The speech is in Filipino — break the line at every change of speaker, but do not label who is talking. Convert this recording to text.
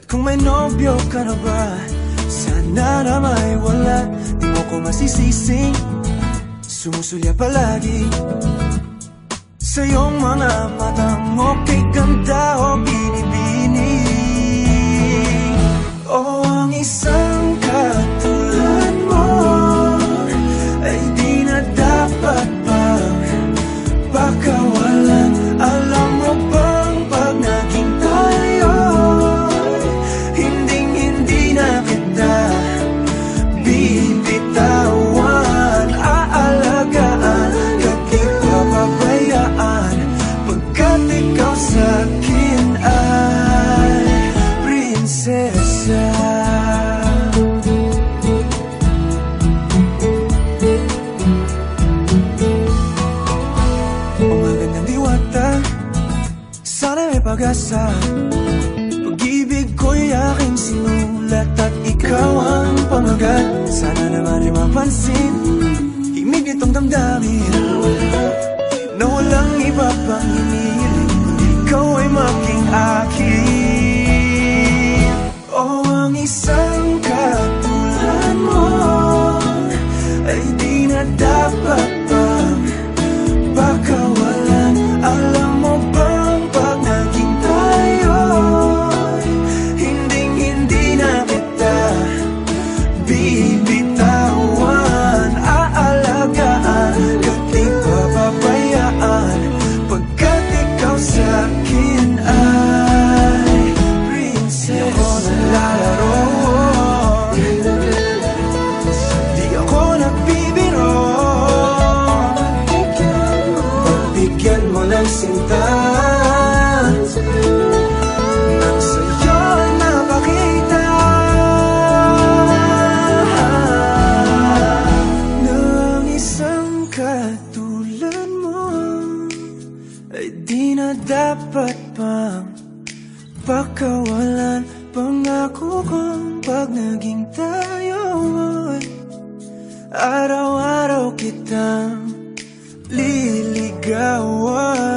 kung may nobyo ka na ba, sana na may wala. Di mo ko masisising sumusulya palagi sa iyong mga matang okay ganda o binibini. O ang isang katulad mo ay di na dapat pang pakawalan. Alam mo bang pag naging tayo, hindi na kita bibitawan. Aalagaan at di papabayaan, pagkat ikaw sa'kin ay prinsesa. Sana may pag-asa, pag-ibig ko'y aking sinulat at ikaw ang pamagat. Sana naman ay mapansin himig nitong damdamin na walang iba pang hinihiling, ikaw ay maging akin. O ang isang katulad mo ay di na dapat pang pakawalan. Alam mo ba bibitawan, aalagaan at di papabayaan, pagkat ikaw sa'kin ay prinsesa. Di ako naglalaro, di ako nagbibiro, pagbigyan mo ng sinta nang sa'yo napakita katulad mo ay di na dapat pang pakawalan. Pangako kong pag naging tayo ay araw-araw kitang liligawan.